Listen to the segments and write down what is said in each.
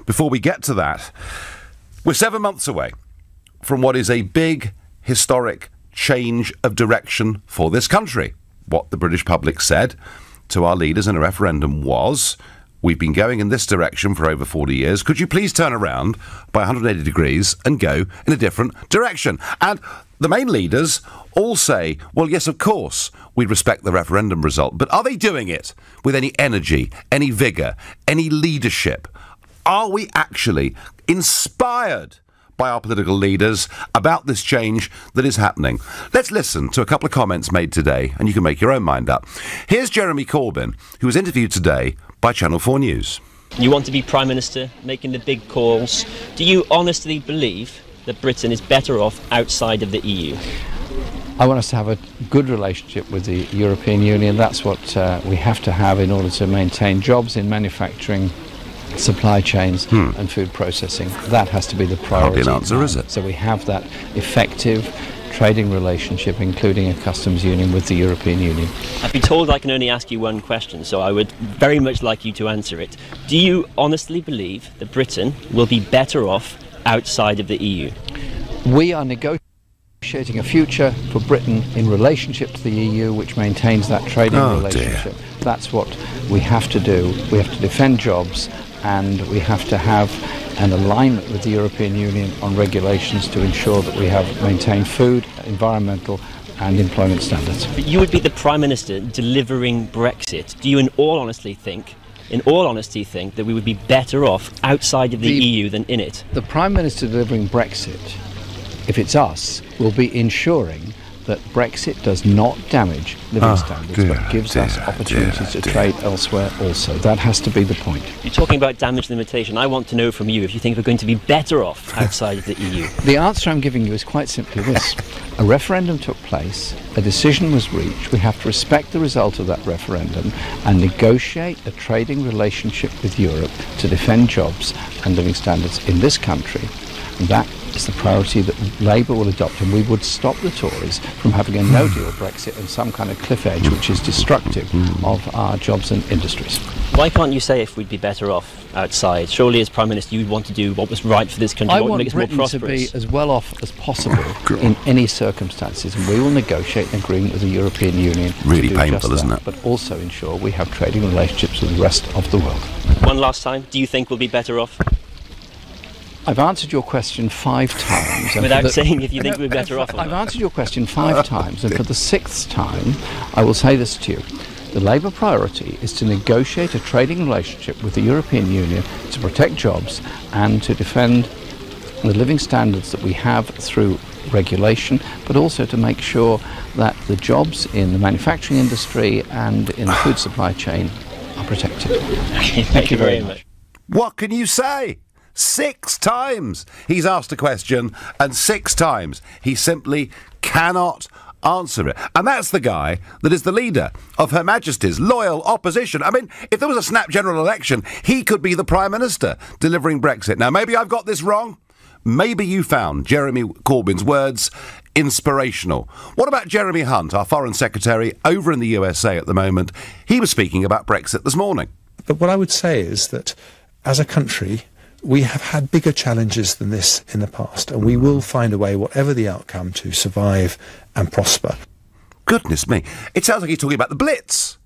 before we get to that, we're 7 months away from what is a big, historic change of direction for this country. What the British public said to our leaders in a referendum was, we've been going in this direction for over 40 years. Could you please turn around by 180 degrees and go in a different direction? And the main leaders all say, well, yes, of course, we respect the referendum result. But are they doing it with any energy, any vigour, any leadership? Are we actually inspired by our political leaders about this change that is happening? Let's listen to a couple of comments made today, and you can make your own mind up. Here's Jeremy Corbyn, who was interviewed today by Channel 4 News. You want to be Prime Minister, making the big calls. Do you honestly believe that Britain is better off outside of the EU? I want us to have a good relationship with the European Union. That's what we have to have in order to maintain jobs in manufacturing, supply chains and food processing. That has to be the priority. Hardly an answer, is it? So we have that effective trading relationship, including a customs union with the European Union. I've been told I can only ask you one question, so I would very much like you to answer it. Do you honestly believe that Britain will be better off outside of the EU? We are negotiating a future for Britain in relationship to the EU, which maintains that trading relationship. Dear. That's what we have to do. We have to defend jobs, and we have to have an alignment with the European Union on regulations to ensure that we have maintained food, environmental and employment standards. But you would be the Prime Minister delivering Brexit. Do you in all honesty think that we would be better off outside of the EU than in it? The Prime Minister delivering Brexit, if it's us, will be ensuring that Brexit does not damage living standards, but gives us opportunities to trade elsewhere also. That has to be the point. You're talking about damage limitation. I want to know from you if you think we're going to be better off outside of the EU. The answer I'm giving you is quite simply this. A referendum took place, a decision was reached, we have to respect the result of that referendum and negotiate a trading relationship with Europe to defend jobs and living standards in this country. And that is the priority that Labour will adopt, and we would stop the Tories from having a no-deal Brexit and some kind of cliff edge which is destructive of our jobs and industries. Why can't you say if we'd be better off outside? Surely as Prime Minister you'd want to do what was right for this country, what would make us more prosperous. I want Britain to be as well off as possible in any circumstances, and we will negotiate an agreement with the European Union. Really to do painful, just isn't that, it? But also ensure we have trading relationships with the rest of the world. One last time, do you think we'll be better off? I've answered your question 5 times. Without saying if you think we're better off or not. I've answered your question 5 times, and for the 6th time, I will say this to you. The Labour priority is to negotiate a trading relationship with the European Union to protect jobs and to defend the living standards that we have through regulation, but also to make sure that the jobs in the manufacturing industry and in the food supply chain are protected. Thank you very much. What can you say? 6 times he's asked a question, and 6 times he simply cannot answer it. And that's the guy that is the leader of Her Majesty's loyal opposition. I mean, if there was a snap general election, he could be the Prime Minister delivering Brexit. Now, maybe I've got this wrong. Maybe you found Jeremy Corbyn's words inspirational. What about Jeremy Hunt, our Foreign Secretary over in the USA at the moment? He was speaking about Brexit this morning. But what I would say is that as a country, we have had bigger challenges than this in the past, and we will find a way, whatever the outcome, to survive and prosper. Goodness me. It sounds like he's talking about the Blitz.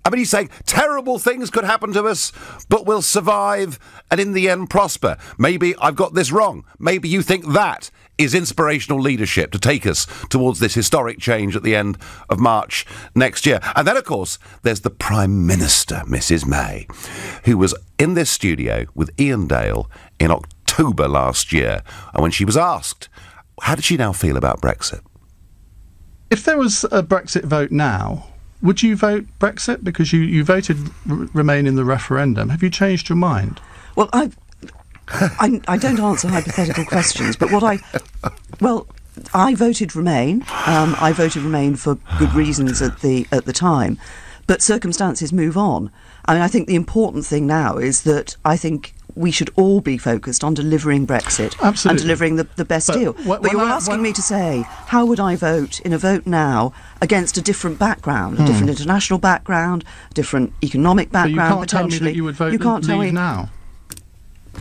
I mean, he's saying terrible things could happen to us, but we'll survive and in the end prosper. Maybe I've got this wrong. Maybe you think that is inspirational leadership to take us towards this historic change at the end of March next year. And then, of course, there's the Prime Minister, Mrs May, who was in this studio with Ian Dale in October last year. And when she was asked, how did she now feel about Brexit? If there was a Brexit vote now, would you vote Brexit? Because you voted Remain in the referendum. Have you changed your mind? Well, I don't answer hypothetical questions, but I voted Remain. I voted Remain for good reasons at the time, but circumstances move on. I mean, I think the important thing now is that I think we should all be focused on delivering Brexit. Absolutely. And delivering the best deal. But you were asking me to say, how would I vote in a vote now against a different background, a different international background, different economic background, potentially? Tell me that you would vote leave now.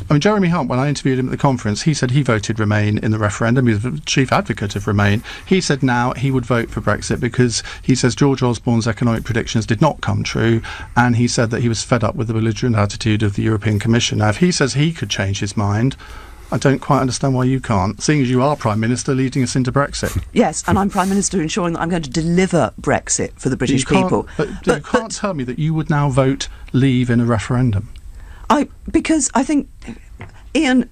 I mean, Jeremy Hunt, when I interviewed him at the conference, he said he voted Remain in the referendum. He was the chief advocate of Remain. He said now he would vote for Brexit because he says George Osborne's economic predictions did not come true, and he said that he was fed up with the belligerent attitude of the European Commission. Now, if he says he could change his mind, I don't quite understand why you can't, seeing as you are Prime Minister leading us into Brexit. Yes, and I'm Prime Minister ensuring that I'm going to deliver Brexit for the British people. But you can't tell me that you would now vote Leave in a referendum. Because I think, Ian,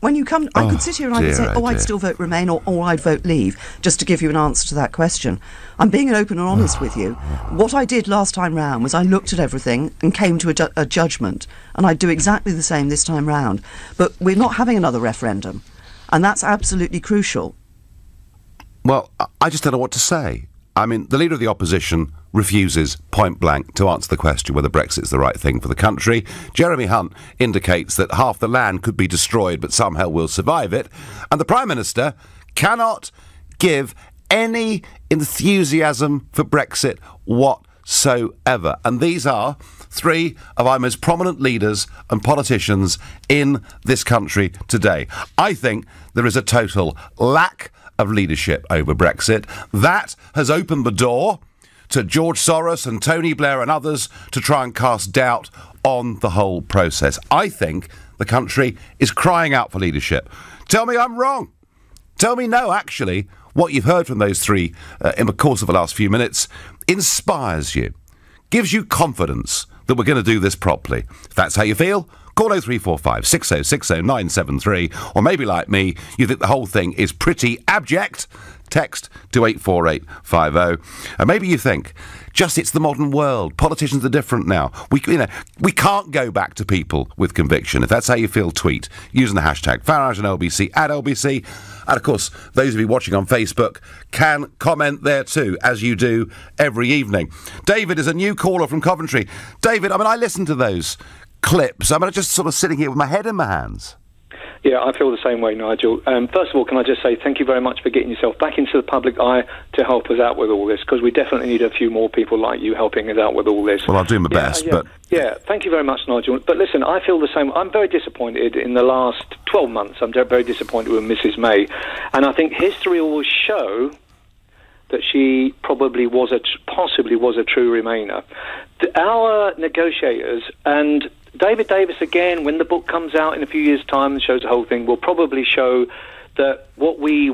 when you come, I could sit here and I could say, I'd still vote Remain or I'd vote Leave, just to give you an answer to that question. I'm being open and honest with you. What I did last time round was I looked at everything and came to a judgment, and I'd do exactly the same this time round. But we're not having another referendum, and that's absolutely crucial. Well, I just don't know what to say. I mean, the Leader of the Opposition refuses point blank to answer the question whether Brexit's the right thing for the country. Jeremy Hunt indicates that half the land could be destroyed, but somehow we'll survive it. And the Prime Minister cannot give any enthusiasm for Brexit whatsoever. And these are three of our most prominent leaders and politicians in this country today. I think there is a total lack of leadership over Brexit. That has opened the door to George Soros and Tony Blair and others to try and cast doubt on the whole process. I think the country is crying out for leadership. Tell me I'm wrong. Tell me no, actually, what you've heard from those three in the course of the last few minutes inspires you, gives you confidence that we're going to do this properly. If that's how you feel, call 0345 6060 973, or maybe like me, you think the whole thing is pretty abject. Text to 84850. And maybe you think, just it's the modern world. Politicians are different now. We can't go back to people with conviction. If that's how you feel, tweet using the hashtag Farage and LBC at LBC. And of course, those of you watching on Facebook can comment there too, as you do every evening. David is a new caller from Coventry. David, I listen to those clips. I'm just sort of sitting here with my head in my hands. Yeah, I feel the same way, Nigel. First of all, can I just say thank you very much for getting yourself back into the public eye to help us out with all this, because we definitely need a few more people like you helping us out with all this. Well, I'll do my best, but... Yeah, thank you very much, Nigel. But listen, I feel the same. I'm very disappointed in the last 12 months. I'm very disappointed with Mrs May. And I think history will show that she possibly was a true Remainer. Our negotiators and David Davis, again, when the book comes out in a few years' time and shows the whole thing, will probably show that what we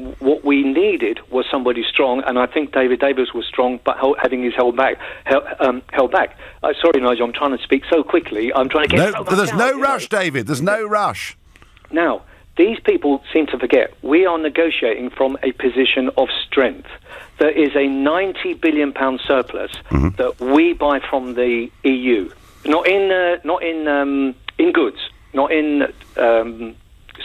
needed was somebody strong, and I think David Davis was strong, but having his held back. Sorry, Nigel, I'm trying to speak so quickly. I'm trying to get. There's no rush, David. There's no rush. Now, these people seem to forget we are negotiating from a position of strength. There is a £90 billion surplus that we buy from the EU. Not in goods, not in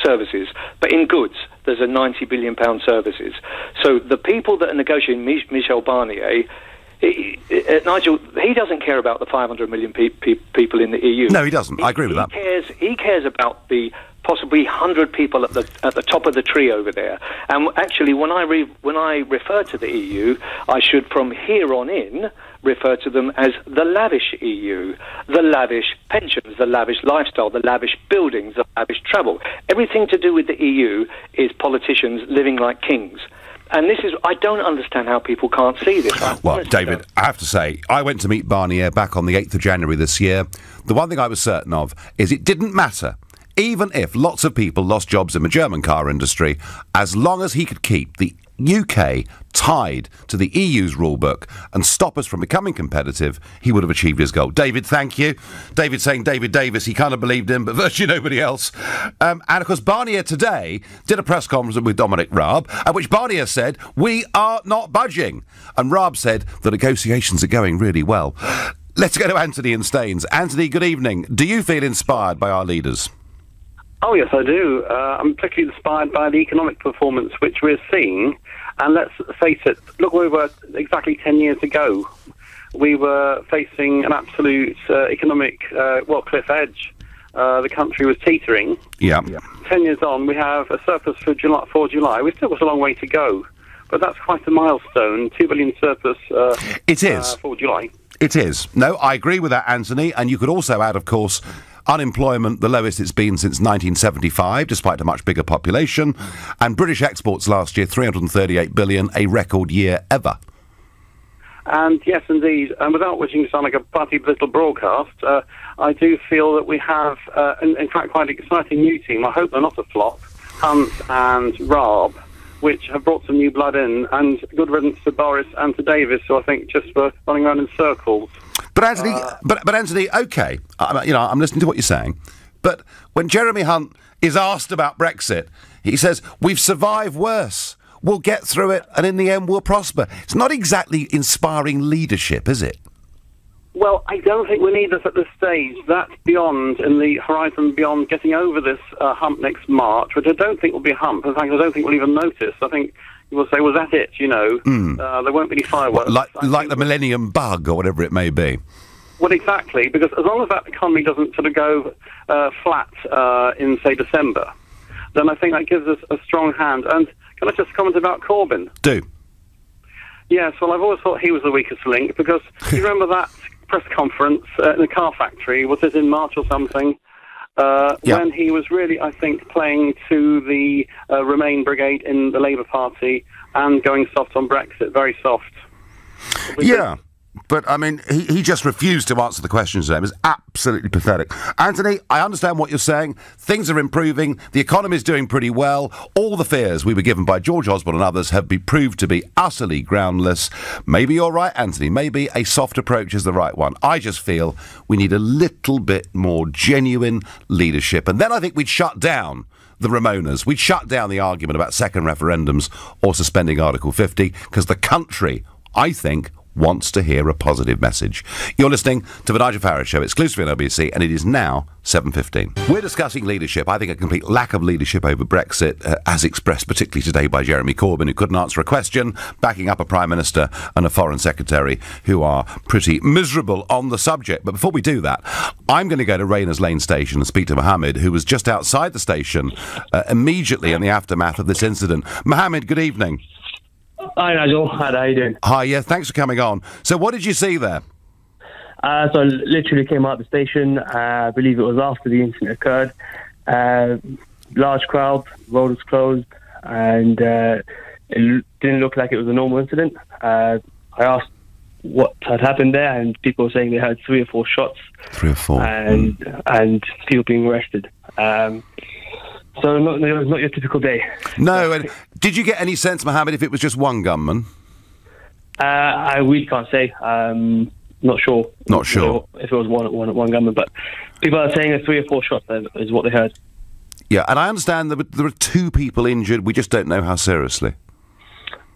services, but in goods. There's a £90 billion services. So the people that are negotiating, Michel Barnier, Nigel, he doesn't care about the 500 million people in the EU. No, he doesn't. I agree with that. He cares about the possibly 100 people at the top of the tree over there. And actually, when I refer to the EU, I should from here on in refer to them as the lavish EU, the lavish pensions, the lavish lifestyle, the lavish buildings, the lavish travel. Everything to do with the EU is politicians living like kings. And this is, I don't understand how people can't see this. Well, David, I have to say, I went to meet Barnier back on the 8th of January this year. The one thing I was certain of is it didn't matter, even if lots of people lost jobs in the German car industry, as long as he could keep the UK tied to the EU's rulebook and stop us from becoming competitive, he would have achieved his goal. David, thank you. David saying David Davis, he kind of believed him, but virtually nobody else. And of course, Barnier today did a press conference with Dominic Raab, at which Barnier said, we are not budging. And Raab said the negotiations are going really well. Let's go to Anthony in Staines. Anthony, good evening. Do you feel inspired by our leaders? Oh, yes, I do. I'm particularly inspired by the economic performance which we're seeing. And let's face it, look where we were exactly 10 years ago. We were facing an absolute economic, cliff edge. The country was teetering. Yeah. 10 years on, we have a surplus for July. We've still got a long way to go. But that's quite a milestone, 2 billion surplus it is. For July. It is. No, I agree with that, Anthony. And you could also add, of course, Unemployment, the lowest it's been since 1975, despite a much bigger population. And British exports last year, 338 billion, a record year ever. And yes, indeed, and without wishing to sound like a party political broadcast, I do feel that we have, in fact, quite an exciting new team. I hope they're not a flop. Hunt and Raab, which have brought some new blood in, and good riddance to Boris and to Davis, who I think just were running around in circles. But Anthony, but Anthony, okay, I'm listening to what you're saying, but when Jeremy Hunt is asked about Brexit, he says, we've survived worse. We'll get through it, and in the end, we'll prosper. It's not exactly inspiring leadership, is it? Well, I don't think we need this at this stage. That's beyond, in the horizon beyond getting over this hump next March, which I don't think will be a hump. In fact, I don't think we'll even notice. I think you will say, was that it, you know? There won't be any fireworks. Like the Millennium Bug, or whatever it may be. Well, exactly, because as long as that economy doesn't sort of go flat in, say, December, then I think that gives us a strong hand. And can I just comment about Corbyn? Do. Yes, well, I've always thought he was the weakest link, because you remember that press conference in the car factory, was it in March or something, when he was really, I think, playing to the Remain brigade in the Labour Party and going soft on Brexit, very soft. Yeah. But, I mean, he just refused to answer the questions today. It was absolutely pathetic. Anthony, I understand what you're saying. Things are improving. The economy's doing pretty well. All the fears we were given by George Osborne and others have been proved to be utterly groundless. Maybe you're right, Anthony. Maybe a soft approach is the right one. I just feel we need a little bit more genuine leadership. And then I think we'd shut down the Ramonas. We'd shut down the argument about second referendums or suspending Article 50, because the country, I think, wants to hear a positive message. You're listening to the Nigel Farage Show, exclusively on LBC, and it is now 7:15. We're discussing leadership. I think a complete lack of leadership over Brexit, as expressed particularly today by Jeremy Corbyn, who couldn't answer a question, backing up a Prime Minister and a Foreign Secretary who are pretty miserable on the subject. But before we do that, I'm going to go to Rayners Lane Station and speak to Mohammed, who was just outside the station immediately in the aftermath of this incident. Mohammed, good evening. Hi, Nigel. Hi, how you doing? Hi, yeah, thanks for coming on. So what did you see there? So I literally came out of the station. I believe it was after the incident occurred. Large crowd, road was closed, and it didn't look like it was a normal incident. I asked what had happened there, and people were saying they had 3 or 4 shots. 3 or 4. And people being arrested. So it was not your typical day. No, and did you get any sense, Mohammed, if it was just one gunman? I really can't say. Not sure. Not sure. If it was one gunman, but people are saying 3 or 4 shots is what they heard. Yeah, and I understand that there are 2 people injured. We just don't know how seriously.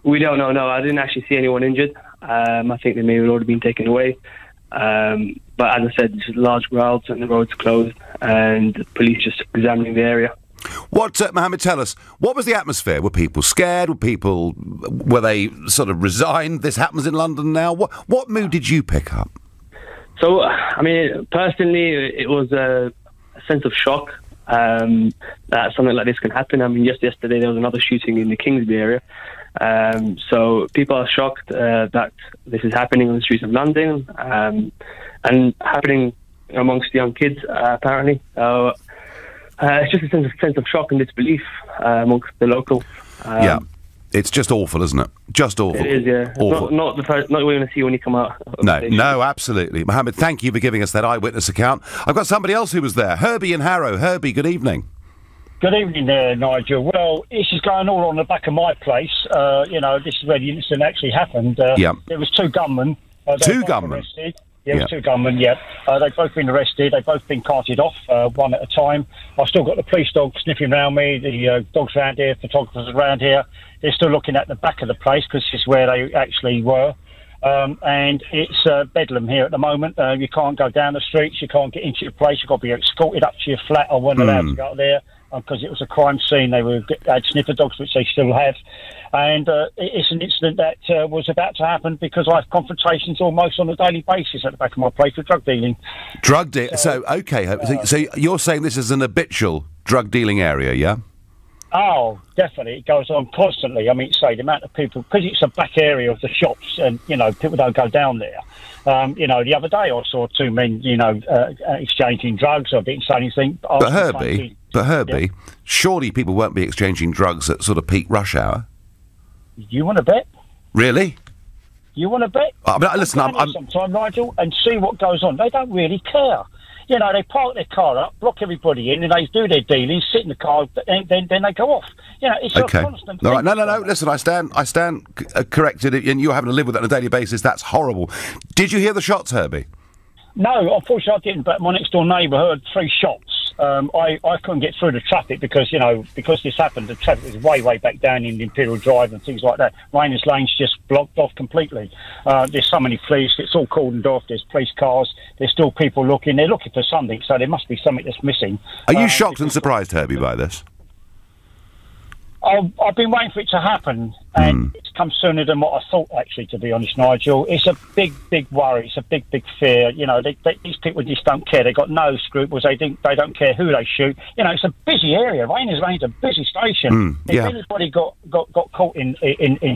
We don't know, no. I didn't actually see anyone injured. I think they may have already been taken away. But as I said, just large crowds and the roads closed, and the police just examining the area. What, Mohammed, tell us, what was the atmosphere? Were people scared? Were they sort of resigned? This happens in London now. What mood did you pick up? So, I mean, personally, it was a sense of shock that something like this can happen. I mean, just yesterday there was another shooting in the Kingsby area. So people are shocked that this is happening on the streets of London and happening amongst young kids, apparently. It's just a sense of shock and disbelief amongst the locals. Yeah, it's just awful, isn't it? Just awful. It is, yeah. Awful. Not what you're going to see when you come out. No, absolutely. Mohammed, thank you for giving us that eyewitness account. I've got somebody else who was there. Herbie in Harrow. Herbie, good evening. Good evening there, Nigel. Well, this is going all on the back of my place. This is where the incident actually happened. There was 2 gunmen. 2 gunmen? Arrested. Yeah, it was 2 gunmen, yeah. They've both been arrested. They've both been carted off, one at a time. I've still got the police dogs sniffing around me, the dogs around here, photographers around here. They're still looking at the back of the place because this is where they actually were. And it's bedlam here at the moment. You can't go down the streets. You can't get into your place. You've got to be escorted up to your flat. I wasn't allowed to go up there because it was a crime scene. They had sniffer dogs, which they still have. And it's an incident that was about to happen because I have confrontations almost on a daily basis at the back of my place with drug dealing. Drug dealing? So you're saying this is an habitual drug dealing area, yeah? Oh, definitely. It goes on constantly. I mean, say, the amount of people, because it's a back area of the shops and, you know, people don't go down there. You know, the other day I saw two men, you know, exchanging drugs. I didn't say anything. But Herbie, surely people won't be exchanging drugs at sort of peak rush hour? You want to bet? Really? You want to bet? I mean, listen, I'm sometime, Nigel, and see what goes on. They don't really care. You know, they park their car up, block everybody in, and they do their dealings, sit in the car, then they go off. You know, it's okay. a constant All thing. right, no. Listen, I stand corrected, and you're having to live with that on a daily basis. That's horrible. Did you hear the shots, Herbie? No, unfortunately I didn't, but my next door neighbour heard 3 shots. I couldn't get through the traffic because, you know, because this happened, the traffic was way back down in Imperial Drive and things like that. Rayners Lane's just blocked off completely. There's so many police, it's all cordoned off, there's police cars, there's still people looking, they're looking for something, so there must be something that's missing. Are you shocked and surprised, Herbie, by this? I've been waiting for it to happen, and it's come sooner than what I thought, actually, to be honest, Nigel. It's a big worry. It's a big fear. You know, these people just don't care. They've got no scruples. They don't care who they shoot. You know, it's a busy area. Rayners Lane's a busy station. If anybody got caught in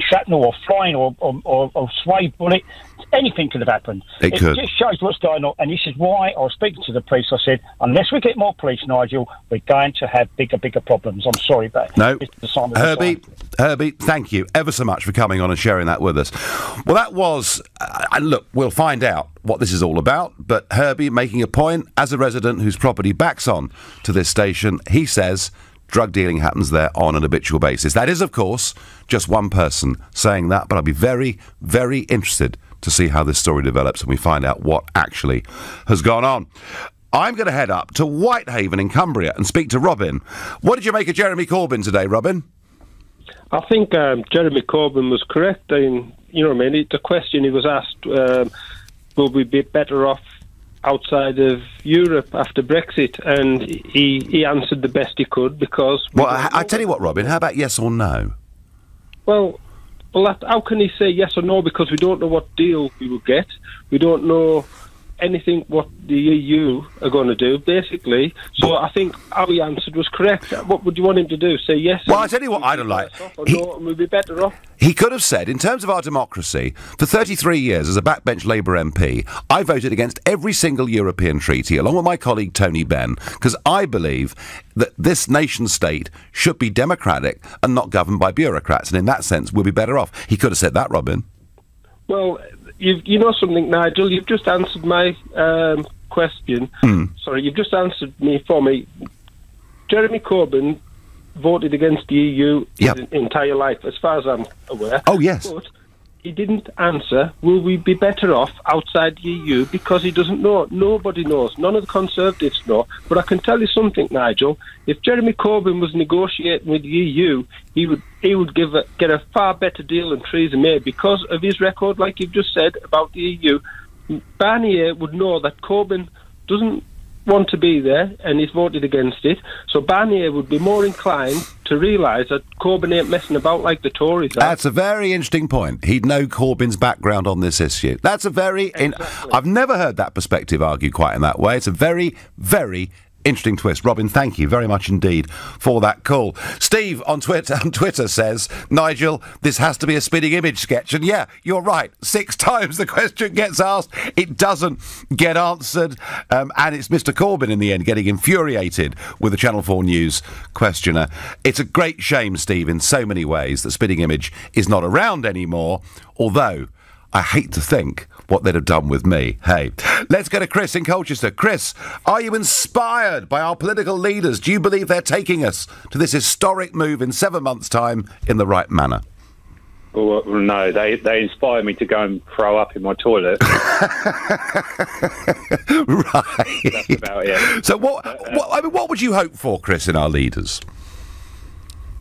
shrapnel or flying or sway bullet, anything could have happened. It just shows what's going on, and this is why I was speaking to the police. I said, unless we get more police, Nigel, we're going to have bigger problems. I'm sorry, but no. Herbie, thank you ever so much for coming on and sharing that with us. Well, that was... look, we'll find out what this is all about, but Herbie making a point, as a resident whose property backs on to this station, he says drug dealing happens there on an habitual basis. That is, of course, just one person saying that, but I'd be very, very interested to see how this story develops and we find out what actually has gone on. I'm going to head up to Whitehaven in Cumbria and speak to Robin. What did you make of Jeremy Corbyn today, Robin? I think Jeremy Corbyn was correct. You know what I mean? The question he was asked, will we be better off outside of Europe after Brexit? And he answered the best he could because... Well, I tell you what, Robin, how about yes or no? Well, how can he say yes or no? Because we don't know what deal we will get. We don't know anything what the EU are going to do, basically. So I think how he answered was correct. What would you want him to do? Say yes? Well, I tell you what I don't like. No, we'll be better off. He could have said, in terms of our democracy, for 33 years as a backbench Labour MP, I voted against every single European treaty, along with my colleague Tony Benn, because I believe that this nation-state should be democratic and not governed by bureaucrats, and in that sense, we'll be better off. He could have said that, Robin. Well, you know something, Nigel? You've just answered my question. Sorry, you've just answered me for me. Jeremy Corbyn voted against the EU his entire life, as far as I'm aware. Oh, yes. But he didn't answer, will we be better off outside the EU, because he doesn't know. Nobody knows. None of the Conservatives know. But I can tell you something, Nigel. If Jeremy Corbyn was negotiating with the EU, he would get a far better deal than Theresa May because of his record, like you've just said, about the EU. Barnier would know that Corbyn doesn't want to be there and he's voted against it, so Barnier would be more inclined to realise that Corbyn ain't messing about like the Tories are. That's a very interesting point. He'd know Corbyn's background on this issue. That's a very... I've never heard that perspective argued quite in that way. It's a very, very interesting twist. Robin, thank you very much indeed for that call. Steve on Twitter says, Nigel, this has to be a spitting image sketch. And yeah, you're right. 6 times the question gets asked, it doesn't get answered. And it's Mr. Corbyn in the end getting infuriated with the Channel 4 News questioner. It's a great shame, Steve, in so many ways that spitting image is not around anymore, although I hate to think what they'd have done with me. Hey, let's go to Chris in Colchester. Chris, are you inspired by our political leaders? Do you believe they're taking us to this historic move in 7 months' time in the right manner? Well, no, they inspire me to go and throw up in my toilet. Right. That's about it. So what would you hope for, Chris, in our leaders?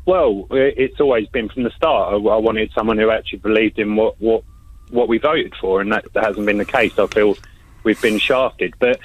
Well, it's always been from the start. I wanted someone who actually believed in what we voted for, and that hasn't been the case. I feel we've been shafted. But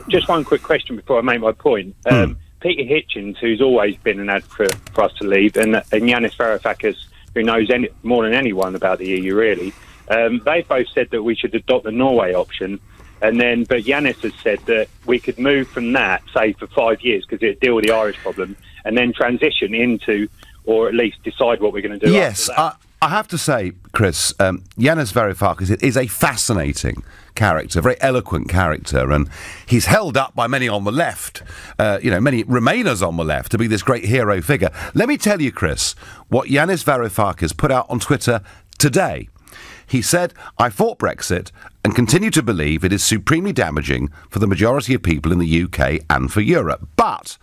just one quick question before I make my point. Peter Hitchens, who's always been an advocate for us to leave, and Yanis Varoufakis, who knows more than anyone about the EU, really, they both said that we should adopt the Norway option. And then, but Yanis has said that we could move from that, say, for 5 years, because it'd deal with the Irish problem, and then transition into, or at least decide what we're going to do. Yes, I have to say, Chris, Yanis Varoufakis is a fascinating character, very eloquent character, and he's held up by many on the left, many Remainers on the left, to be this great hero figure. Let me tell you, Chris, what Yanis Varoufakis put out on Twitter today. He said, "I fought Brexit and continue to believe it is supremely damaging for the majority of people in the UK and for Europe. But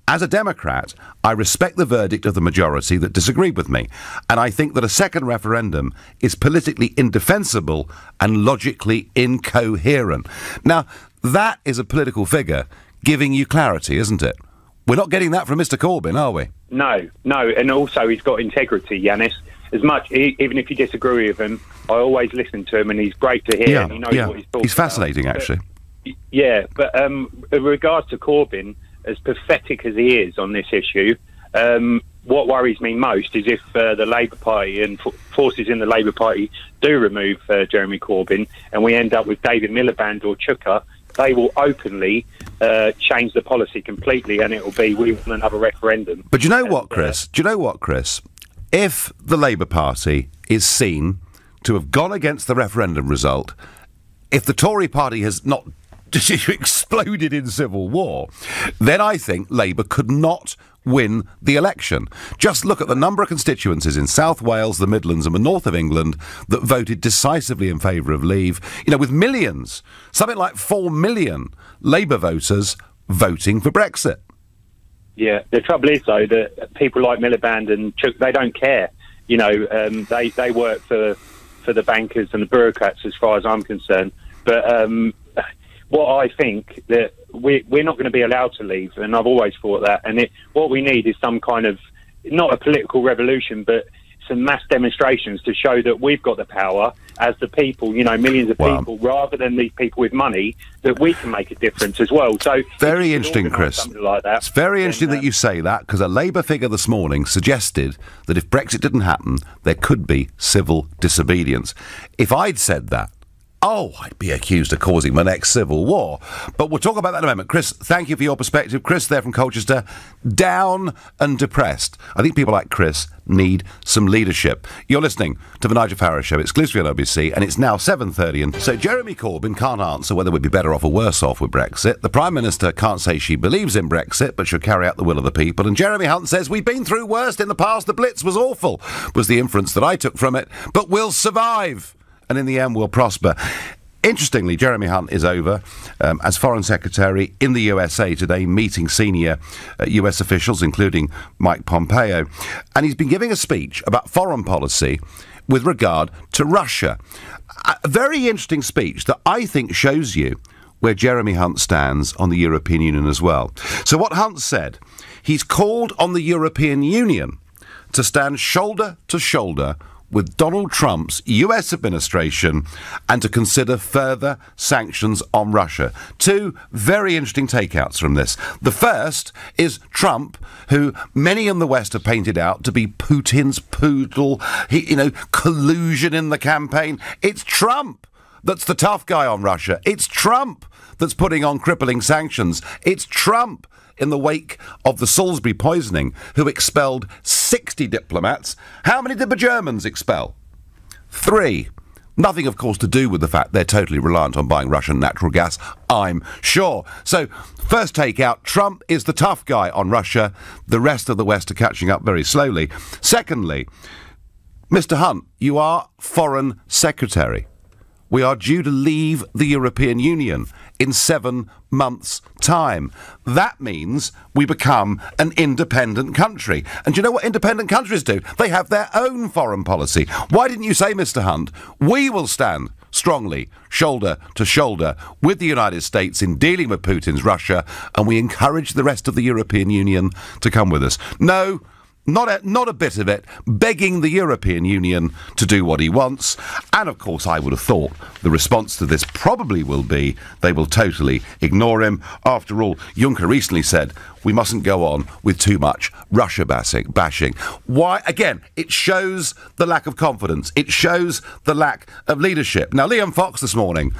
as a Democrat, I respect the verdict of the majority that disagreed with me. And I think that a second referendum is politically indefensible and logically incoherent." Now, that is a political figure giving you clarity, isn't it? We're not getting that from Mr. Corbyn, are we? No. And also he's got integrity, Yanis. As much, even if you disagree with him, I always listen to him, and he's great to hear. And he knows what he's talking He's fascinating, about. actually. But in regards to Corbyn, as pathetic as he is on this issue, what worries me most is if the Labour Party and forces in the Labour Party do remove Jeremy Corbyn, and we end up with David Miliband or Chuka, they will openly change the policy completely, and it will be, we want another referendum. But do you know what, Chris? If the Labour Party is seen to have gone against the referendum result, if the Tory party has not exploded in civil war, then I think Labour could not win the election. Just look at the number of constituencies in South Wales, the Midlands and the north of England that voted decisively in favour of leave, with millions, something like 4 million Labour voters voting for Brexit. Yeah, the trouble is, though, that people like Miliband and Chuck, they don't care. They work for the bankers and the bureaucrats, as far as I'm concerned. But what I think that we're not going to be allowed to leave, and I've always thought that. And what we need is some kind of, not a political revolution, but some mass demonstrations to show that we've got the power as the people, millions of people, rather than these people with money, that we can make a difference as well. So very interesting, Chris. Something like that. It's very interesting that you say that, because a Labour figure this morning suggested that if Brexit didn't happen, there could be civil disobedience. If I'd said that, I'd be accused of causing my next civil war. But we'll talk about that in a moment. Chris, thank you for your perspective. Chris there from Colchester, down and depressed. I think people like Chris need some leadership. You're listening to the Nigel Farage Show, exclusively on LBC, and it's now 7:30. And so Jeremy Corbyn can't answer whether we'd be better off or worse off with Brexit. The Prime Minister can't say she believes in Brexit, but she'll carry out the will of the people. And Jeremy Hunt says, we've been through worse in the past. The Blitz was awful, was the inference that I took from it. But we'll survive. And in the end, we'll prosper. Interestingly, Jeremy Hunt is over as Foreign Secretary in the USA today, meeting senior US officials, including Mike Pompeo. And he's been giving a speech about foreign policy with regard to Russia. A very interesting speech that I think shows you where Jeremy Hunt stands on the European Union as well. So what Hunt said, he's called on the European Union to stand shoulder to shoulder with Donald Trump's US administration and to consider further sanctions on Russia. Two very interesting takeouts from this. The first is Trump, who many in the West have painted out to be Putin's poodle, collusion in the campaign. It's Trump that's the tough guy on Russia. It's Trump that's putting on crippling sanctions. It's Trump in the wake of the Salisbury poisoning, who expelled 60 diplomats. How many did the Germans expel? 3. Nothing, of course, to do with the fact they're totally reliant on buying Russian natural gas, I'm sure. So, first takeout, Trump is the tough guy on Russia. The rest of the West are catching up very slowly. Secondly, Mr. Hunt, you are Foreign Secretary. We are due to leave the European Union in 7 months' time. That means we become an independent country. And do you know what independent countries do? They have their own foreign policy. Why didn't you say, Mr. Hunt, we will stand strongly, shoulder to shoulder, with the United States in dealing with Putin's Russia, and we encourage the rest of the European Union to come with us? No, Not a bit of it, begging the European Union to do what he wants. And, of course, I would have thought the response to this probably will be they will totally ignore him. After all, Juncker recently said we mustn't go on with too much Russia bashing. Why? Again, it shows the lack of confidence. It shows the lack of leadership. Now, Liam Fox this morning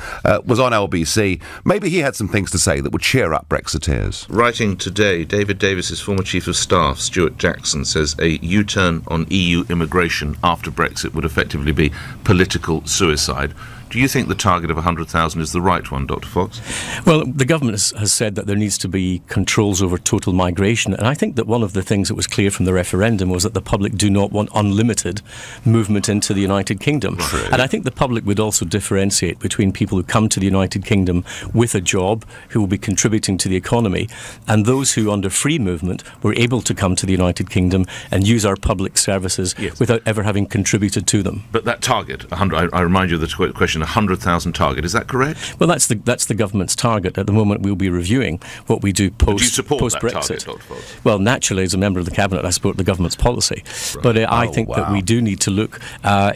was on LBC. Maybe he had some things to say that would cheer up Brexiteers. Writing today, David Davis's former Chief of Staff, Stuart Jackson, says a U-turn on EU immigration after Brexit would effectively be political suicide. Do you think the target of 100,000 is the right one, Dr. Fox? Well, the government has said that there needs to be controls over total migration, and I think that one of the things that was clear from the referendum was that the public do not want unlimited movement into the United Kingdom. True. And I think the public would also differentiate between people who come to the United Kingdom with a job, who will be contributing to the economy, and those who, under free movement, were able to come to the United Kingdom and use our public services without ever having contributed to them. But that target, 100, I remind you of the question, 100,000 target, is that correct? Well, that's the government's target. At the moment, we'll be reviewing what we do post-Brexit. Do you support that target, Dr. Fox? Well, naturally, as a member of the Cabinet, I support the government's policy. Right. But I think that we do need to look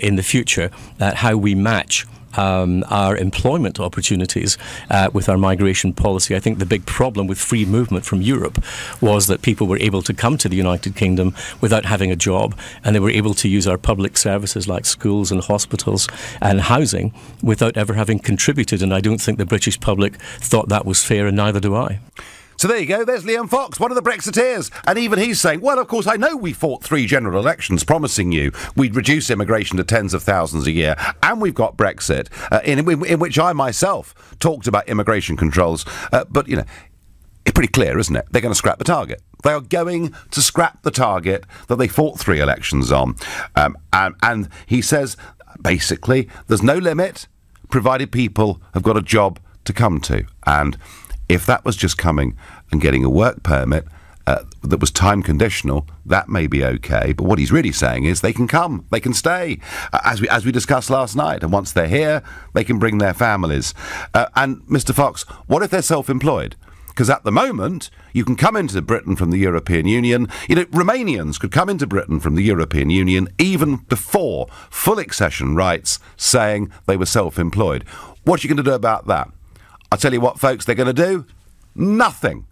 in the future at how we match our employment opportunities with our migration policy. I think the big problem with free movement from Europe was that people were able to come to the United Kingdom without having a job, and they were able to use our public services like schools and hospitals and housing without ever having contributed, and I don't think the British public thought that was fair, and neither do I. So there you go, there's Liam Fox, one of the Brexiteers. And even he's saying, well, of course, I know we fought 3 general elections promising you we'd reduce immigration to tens of thousands a year, and we've got Brexit, in which I myself talked about immigration controls. But, you know, it's pretty clear, isn't it? They're going to scrap the target. They are going to scrap the target that they fought 3 elections on. And he says, basically, there's no limit, provided people have got a job to come to. And if that was just coming and getting a work permit that was time conditional, that may be okay. But what he's really saying is they can come, they can stay, as we discussed last night. And once they're here, they can bring their families. And Mr. Fox, what if they're self-employed? Because at the moment, you can come into Britain from the European Union. You know, Romanians could come into Britain from the European Union even before full accession rights, saying they were self-employed. What are you going to do about that? I'll tell you what, folks, they're going to do nothing.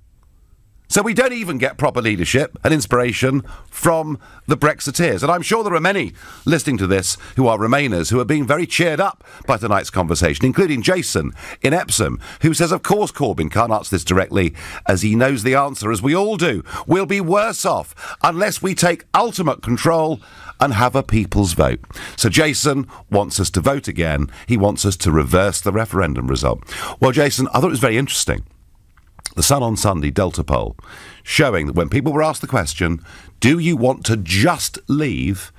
So we don't even get proper leadership and inspiration from the Brexiteers. And I'm sure there are many listening to this who are Remainers who are being very cheered up by tonight's conversation, including Jason in Epsom, who says, of course, Corbyn can't answer this directly, as he knows the answer, as we all do. We'll be worse off unless we take ultimate control and have a people's vote. So Jason wants us to vote again. He wants us to reverse the referendum result. Well, Jason, I thought it was very interesting. The Sun on Sunday Delta poll showing that when people were asked the question, do you want to just leave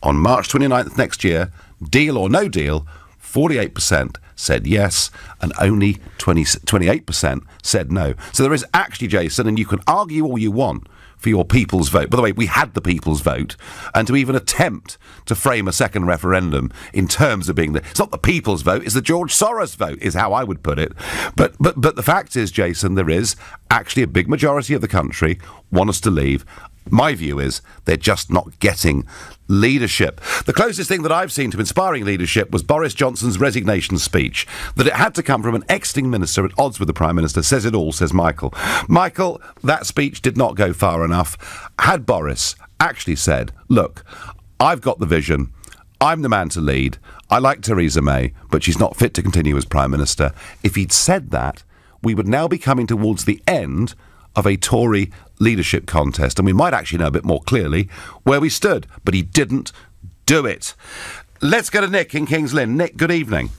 on March 29th next year, deal or no deal, 48% said yes and only 28% said no. So there is actually, Jason, and you can argue all you want for your people's vote. By the way, we had the people's vote, and to even attempt to frame a second referendum in terms of being it's not the people's vote, it's the George Soros vote, is how I would put it. But the fact is, Jason, there is actually a big majority of the country want us to leave. My view is they're just not getting leadership. The closest thing that I've seen to inspiring leadership was Boris Johnson's resignation speech. That it had to come from an ex-sitting minister at odds with the Prime Minister says it all, says Michael. Michael, that speech did not go far enough. Had Boris actually said, look, I've got the vision, I'm the man to lead, I like Theresa May, but she's not fit to continue as Prime Minister. If he'd said that, we would now be coming towards the end of a Tory leadership contest, and we might actually know a bit more clearly where we stood, but he didn't do it. Let's go to Nick in Kings Lynn. Nick, good evening.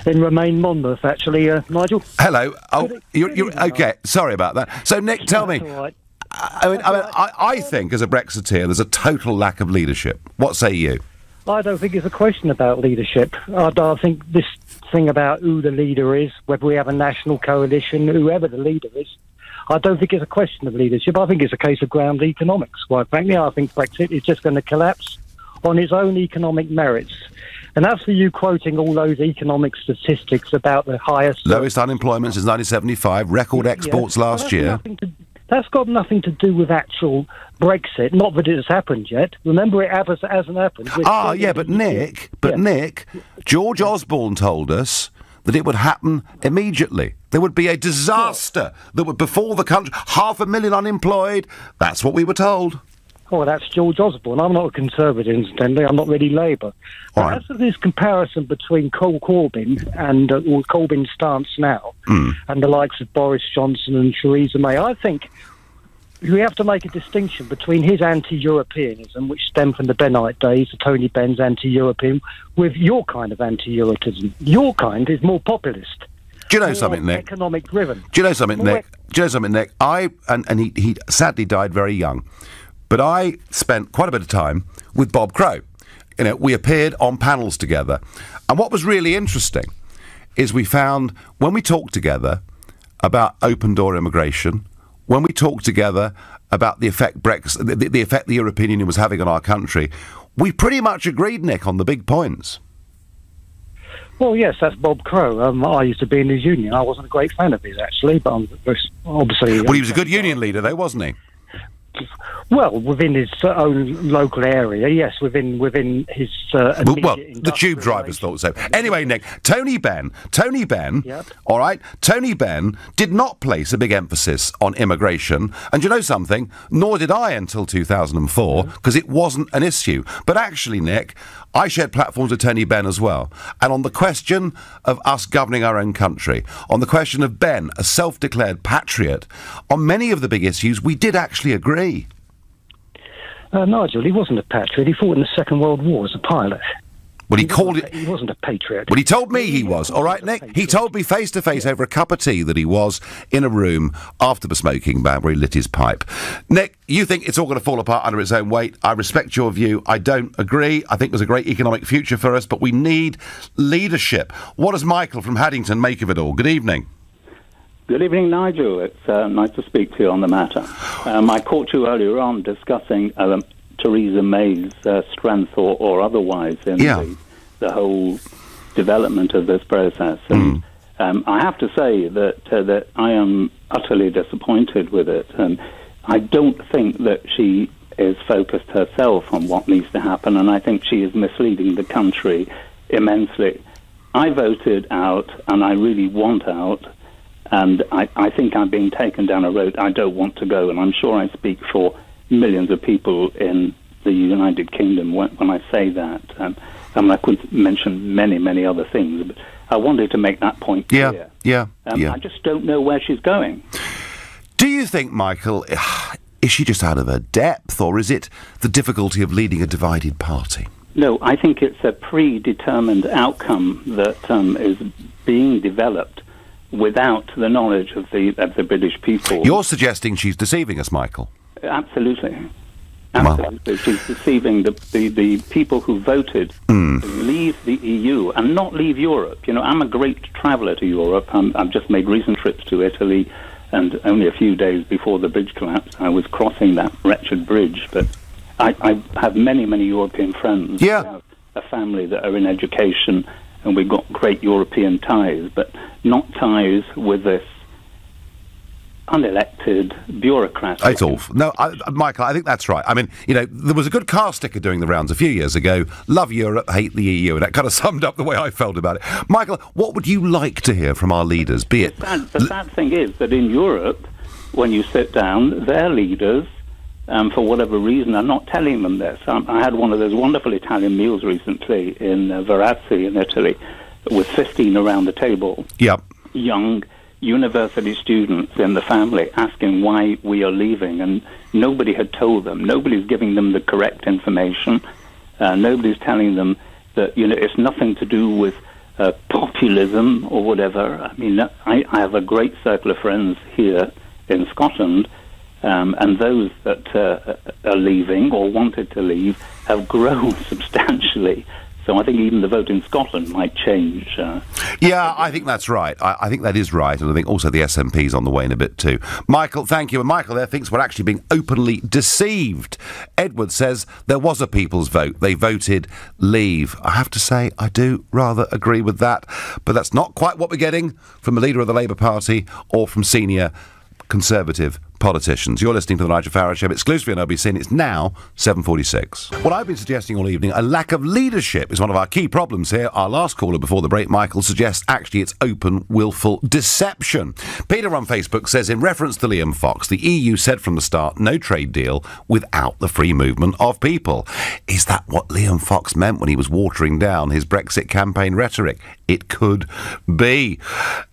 In Remain Monmouth, actually, Nigel. Hello. Oh, you're okay. Sorry about that. So, Nick, tell me. Right. I think, as a Brexiteer, there's a total lack of leadership. What say you? I don't think it's a question about leadership. I think this thing about who the leader is, whether we have a national coalition, whoever the leader is, I don't think it's a question of leadership. I think it's a case of ground economics, quite frankly. I think Brexit is just going to collapse on its own economic merits. And as for you quoting all those economic statistics about the highest... Lowest unemployment since 1975, record exports last year. That's got nothing to do with actual Brexit. Not that it has happened yet. Remember, it hasn't happened. But Nick, George Osborne told us that it would happen immediately. There would be a disaster that would befall the country. 500,000 unemployed. That's what we were told. Oh, that's George Osborne. I'm not a Conservative, incidentally. I'm not really Labour. But as for this comparison between Corbyn and Corbyn's stance now and the likes of Boris Johnson and Theresa May, I think we have to make a distinction between his anti-Europeanism, which stemmed from the Bennite days, the Tony Benn's anti-European, with your kind of anti-Europeanism. Your kind is more populist. Do you know something, Nick? Economic driven. Do you know something, Nick? He sadly died very young. But I spent quite a bit of time with Bob Crow. You know, we appeared on panels together. And what was really interesting is we found when we talked together about open-door immigration, when we talked together about the effect Brexit, the effect the European Union was having on our country, we pretty much agreed, Nick, on the big points. Well, yes, that's Bob Crow. I used to be in his union. I wasn't a great fan of his, actually, but obviously... Well, he was a good union leader, though, wasn't he? Well, within his own local area, yes, within his the tube drivers thought so. Anyway, Nick, Tony Benn, yep. All right, Tony Benn did not place a big emphasis on immigration, and you know something? Nor did I until 2004, because it wasn't an issue. But actually, Nick, I shared platforms with Tony Benn as well, and on the question of us governing our own country, on the question of Benn, a self-declared patriot, on many of the big issues, we did actually agree. Nigel, he wasn't a patriot. He fought in the Second World War as a pilot. Well, he wasn't a patriot. Well, he told me he was. All right, Nick? He told me face to face over a cup of tea that he was in a room after the smoking ban where he lit his pipe. Nick, you think it's all going to fall apart under its own weight. I respect your view. I don't agree. I think there's a great economic future for us, but we need leadership. What does Michael from Haddington make of it all? Good evening. Good evening, Nigel. It's nice to speak to you on the matter. I caught you earlier on discussing Theresa May's strength or otherwise in the whole development of this process. And I have to say that I am utterly disappointed with it. I don't think that she is focused herself on what needs to happen, and I think she is misleading the country immensely. I voted out, and I really want out, and I think I'm being taken down a road I don't want to go, and I'm sure I speak for millions of people in the United Kingdom when I say that. I could mention many, many other things, but I wanted to make that point clear. I just don't know where she's going. Do you think, Michael, is she just out of her depth, or is it the difficulty of leading a divided party? No, I think it's a predetermined outcome that is being developed without the knowledge of the British people. You're suggesting she's deceiving us, Michael? Absolutely. Absolutely. Wow. She's deceiving the people who voted to leave the EU and not leave Europe. You know, I'm a great traveller to Europe. I've just made recent trips to Italy, and only a few days before the bridge collapsed, I was crossing that wretched bridge. But I have many, many European friends. Yeah. I have a family that are in education, and we've got great European ties, but not ties with this unelected bureaucrat. It's awful. No, Michael, I think that's right. I mean, you know, there was a good car sticker doing the rounds a few years ago. Love Europe, hate the EU, and that kind of summed up the way I felt about it. Michael, what would you like to hear from our leaders? Be it... The sad thing is that in Europe, when you sit down, their leaders, for whatever reason, are not telling them this. I had one of those wonderful Italian meals recently in Varazzi in Italy with 15 around the table. Yep. Young university students in the family asking why we are leaving, and nobody had told them. Nobody's giving them the correct information. Nobody's telling them that, you know, it's nothing to do with populism or whatever. I mean, I have a great circle of friends here in Scotland, and those that are leaving or wanted to leave have grown substantially. So I think even the vote in Scotland might change. Yeah, I think that's right. I think that is right, and I think also the SNP's on the way in a bit too. Michael, thank you. And Michael there thinks we're actually being openly deceived. Edward says there was a people's vote. They voted leave. I have to say, I do rather agree with that, but that's not quite what we're getting from the leader of the Labour Party or from senior Conservative politicians. You're listening to the Nigel Farage Show exclusively on LBC, and it's now 7:46. What I've been suggesting all evening, a lack of leadership is one of our key problems here. Our last caller before the break, Michael, suggests actually it's open, willful deception. Peter on Facebook says, in reference to Liam Fox, the EU said from the start, no trade deal without the free movement of people. Is that what Liam Fox meant when he was watering down his Brexit campaign rhetoric? It could be.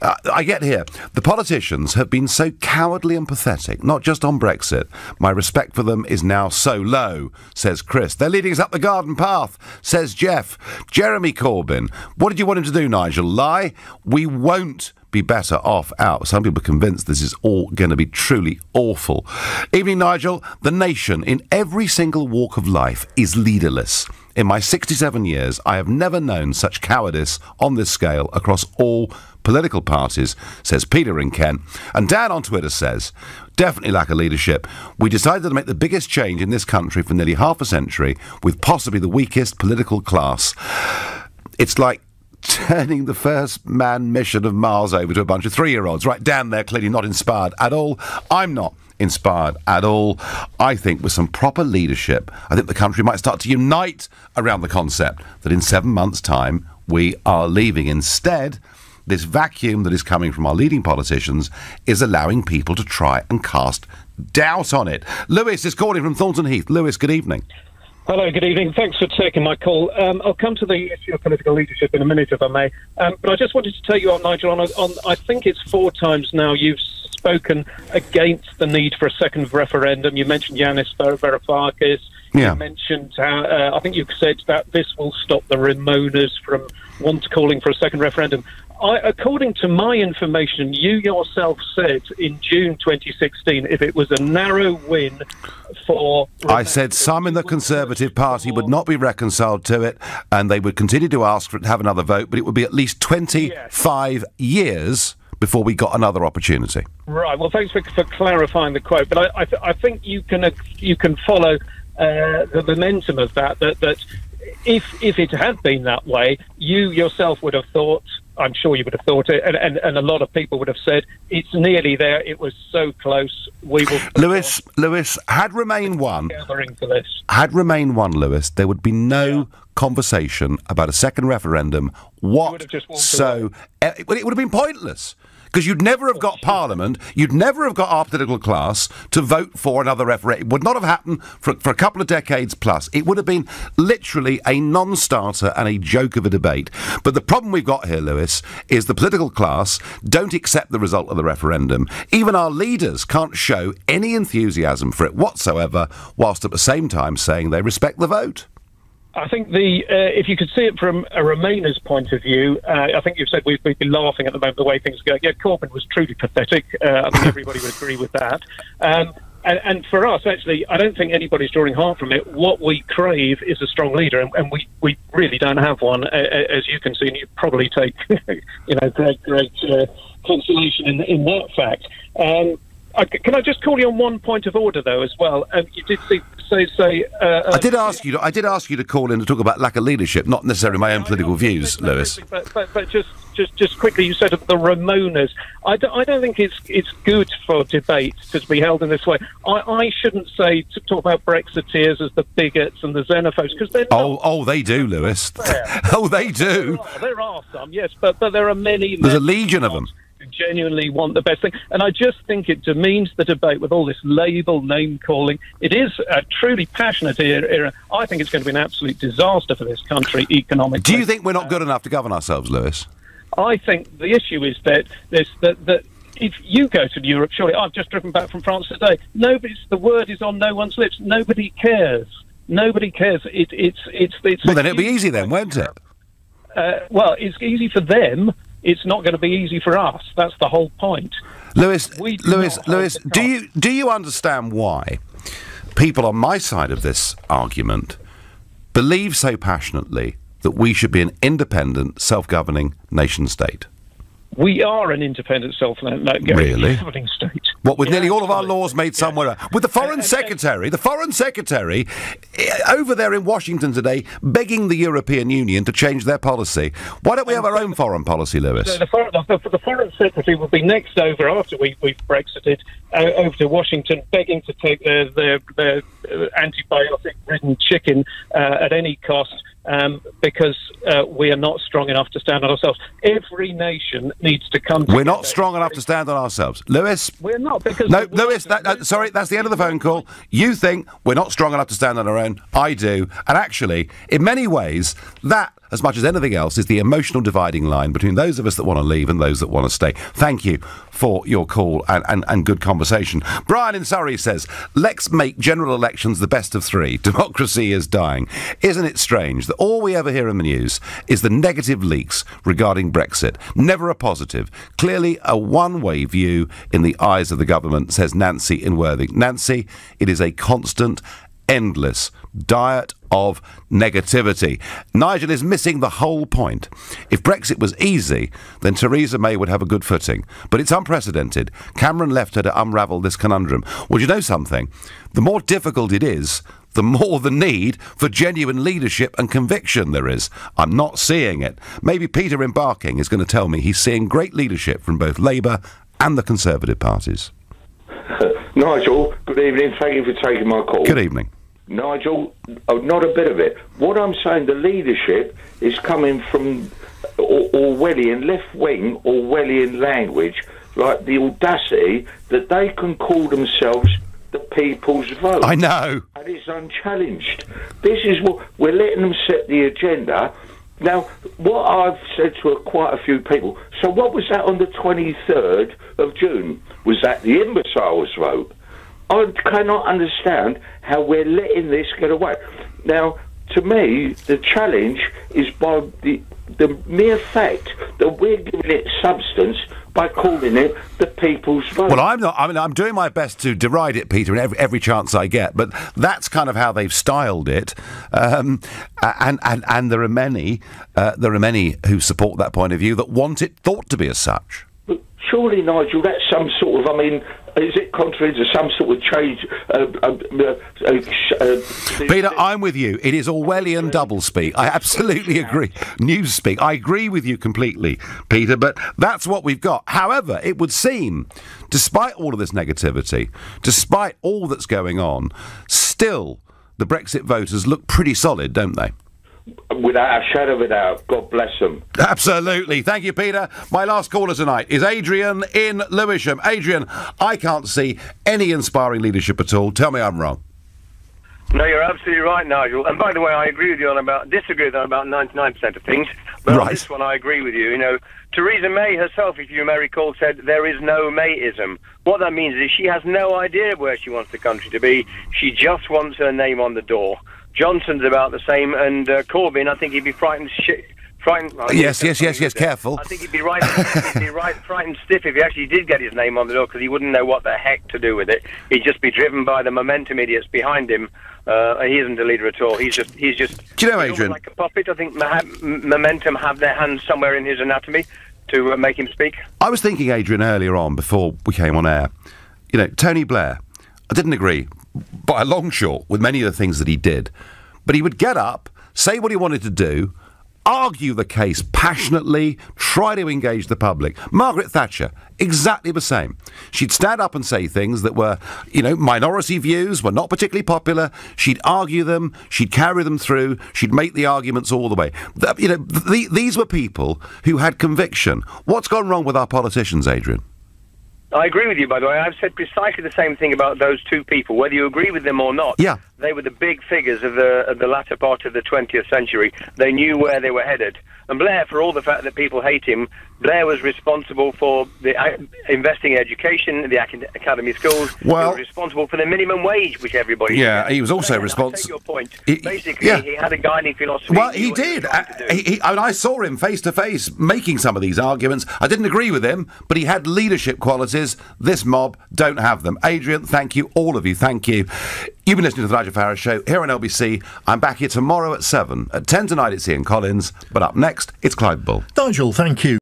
I get here. The politicians have been so cowardly and pathetic, not just on Brexit. My respect for them is now so low, says Chris. They're leading us up the garden path, says Jeff. Jeremy Corbyn. What did you want him to do, Nigel? Lie? We won't be better off out. Some people are convinced this is all going to be truly awful. Evening, Nigel. The nation, in every single walk of life, is leaderless. In my 67 years, I have never known such cowardice on this scale across all political parties, says Peter in Kent. And Dan on Twitter says, definitely lack of leadership. We decided to make the biggest change in this country for nearly half a century with possibly the weakest political class. It's like turning the first manned mission of Mars over to a bunch of 3-year-olds. Right, Dan, they're clearly not inspired at all. I'm not inspired at all. I think with some proper leadership, I think the country might start to unite around the concept that in 7 months' time we are leaving. Instead, this vacuum that is coming from our leading politicians is allowing people to try and cast doubt on it. Lewis is calling from Thornton Heath. Lewis, good evening. Hello, good evening. Thanks for taking my call. I'll come to the issue of political leadership in a minute, if I may. But I just wanted to take you up, Nigel, on I think it's 4 times now you've spoken against the need for a second referendum. You mentioned Yanis Varoufakis. Yeah. You mentioned how, I think you said that this will stop the Ramonas from calling for a second referendum. According to my information, you yourself said in June 2016, if it was a narrow win for... I said some in the Conservative Party would not be reconciled to it, and they would continue to ask for it to have another vote, but it would be at least 25 years before we got another opportunity. Right, well, thanks for clarifying the quote, but I think you can follow the momentum of that if it had been that way, you yourself would have thought, I'm sure you would have thought it, and a lot of people would have said, it's nearly there, it was so close, we will... Lewis, had Remain won, Lewis, there would be no conversation about a second referendum whatsoever. It would have been pointless. Because you'd never have got Parliament, you'd never have got our political class to vote for another referendum. It would not have happened for a couple of decades plus. It would have been literally a non-starter and a joke of a debate. But the problem we've got here, Lewis, is the political class don't accept the result of the referendum. Even our leaders can't show any enthusiasm for it whatsoever, whilst at the same time saying they respect the vote. I think if you could see it from a Remainers' point of view, I think you've said we'd be laughing at the moment the way things go. Yeah, Corbyn was truly pathetic. I think everybody would agree with that. And for us, actually, I don't think anybody's drawing harm from it. What we crave is a strong leader, and we really don't have one, as you can see, and you probably take great consolation in that fact. Can I just call you on one point of order, though, as well? You did say. I did ask you to call in to talk about lack of leadership, not necessarily my own political views, Lewis. But just quickly, you said of the Ramonas. I don't think it's good for debate to be held in this way. I shouldn't talk about Brexiteers as the bigots and the xenophobes, because they're not. Oh, they do, Lewis. Oh, they do. There are some, yes, but there are many. There's a legion of them. Genuinely want the best thing, and I just think it demeans the debate with all this label name calling. It is a truly passionate era. I think it's going to be an absolute disaster for this country economically. Do you think we're not good enough to govern ourselves, Lewis? I think the issue is that if you go to Europe, surely I've just driven back from France today. The word is on no one's lips. Nobody cares. Nobody cares. It's well, then it'll be easy then, won't it? Well, it's easy for them. It's not going to be easy for us. That's the whole point. Lewis, do you understand why people on my side of this argument believe so passionately that we should be an independent, self-governing nation-state? We are an independent Really? governing state. What, with nearly all of our laws made somewhere else? With the Foreign Secretary over there in Washington today begging the European Union to change their policy. Why don't we have our own foreign policy, Lewis? The Foreign Secretary will be next over, after we've Brexited, over to Washington begging to take their antibiotic-ridden chicken at any cost. Because we are not strong enough to stand on ourselves. Every nation needs to come together. We're not strong enough to stand on ourselves. Lewis? We're not, because... No, Lewis, sorry, that's the end of the phone call. You think we're not strong enough to stand on our own. I do. And actually, in many ways, that, as much as anything else, is the emotional dividing line between those of us that want to leave and those that want to stay. Thank you for your call and good conversation. Brian in Surrey says, let's make general elections the best of three. Democracy is dying. Isn't it strange that all we ever hear in the news is the negative leaks regarding Brexit? Never a positive. Clearly a one-way view in the eyes of the government, says Nancy in Worthing. Nancy, it is a constant, endless diet of negativity. Nigel is missing the whole point. If Brexit was easy, then Theresa May would have a good footing. But it's unprecedented. Cameron left her to unravel this conundrum. Well, you know something? The more difficult it is, the more the need for genuine leadership and conviction there is. I'm not seeing it. Maybe Peter in Barking is going to tell me he's seeing great leadership from both Labour and the Conservative parties. Nigel, good evening. Thank you for taking my call. Good evening. Nigel, not a bit of it. What I'm saying, the leadership is coming from Orwellian, left-wing Orwellian language, like the audacity that they can call themselves the people's vote. I know. And it's unchallenged. This is what we're letting them set the agenda. Now, what I've said to quite a few people, so what was that on the 23rd of June? Was that the imbeciles' vote? I cannot understand how we're letting this get away. Now, to me, the challenge is by the mere fact that we're giving it substance by calling it the people's vote. Well, I'm not. I mean, I'm doing my best to deride it, Peter, in every chance I get. But that's kind of how they've styled it, and there are many who support that point of view that want it thought to be as such. But surely, Nigel, that's some sort of. I mean, is it contrary to some sort of change? Peter, I'm with you. It is Orwellian doublespeak. I absolutely agree. Newspeak. I agree with you completely, Peter, but that's what we've got. However, it would seem, despite all of this negativity, despite all that's going on, still the Brexit voters look pretty solid, don't they? Without a shadow of a doubt. God bless them. Absolutely. Thank you, Peter. My last caller tonight is Adrian in Lewisham. Adrian, I can't see any inspiring leadership at all. Tell me I'm wrong. No, you're absolutely right, Nigel. And by the way, I agree with you disagree with you on about 99% of things. But on this one, I agree with you. You know, Theresa May herself, if you may recall, said there is no Mayism. What that means is she has no idea where she wants the country to be. She just wants her name on the door. Johnson's about the same, and Corbyn, I think he'd be frightened. Yes. Careful. I think he'd be frightened stiff if he actually did get his name on the door, because he wouldn't know what the heck to do with it. He'd just be driven by the momentum idiots behind him. He isn't a leader at all. He's just. Do you know, Adrian? Like a puppet. I think momentum have their hands somewhere in his anatomy to make him speak. I was thinking, Adrian, earlier on before we came on air. You know, Tony Blair. I didn't agree by a long shot with many of the things that he did, but he would get up, say what he wanted to do, argue the case passionately, try to engage the public. Margaret Thatcher, exactly the same. She'd stand up and say things that were, you know, minority views, were not particularly popular. She'd argue them, she'd carry them through, she'd make the arguments all the way. You know, these were people who had conviction. What's gone wrong with our politicians, Adrian? I agree with you, by the way. I've said precisely the same thing about those two people, whether you agree with them or not. Yeah. They were the big figures of the latter part of the 20th century. They knew where they were headed. And Blair, for all the fact that people hate him, Blair was responsible for investing in education, the academy schools. Well, he was responsible for the minimum wage, which everybody... Yeah, he was also responsible... I take your point. Basically, he had a guiding philosophy. Well, he did. I saw him face to face making some of these arguments. I didn't agree with him, but he had leadership qualities. This mob don't have them. Adrian, thank you. All of you, thank you. You've been listening to the Nigel Farage Show here on LBC. I'm back here tomorrow at 7. At 10 tonight, it's Ian Collins. But up next, it's Clyde Bull. Nigel, thank you.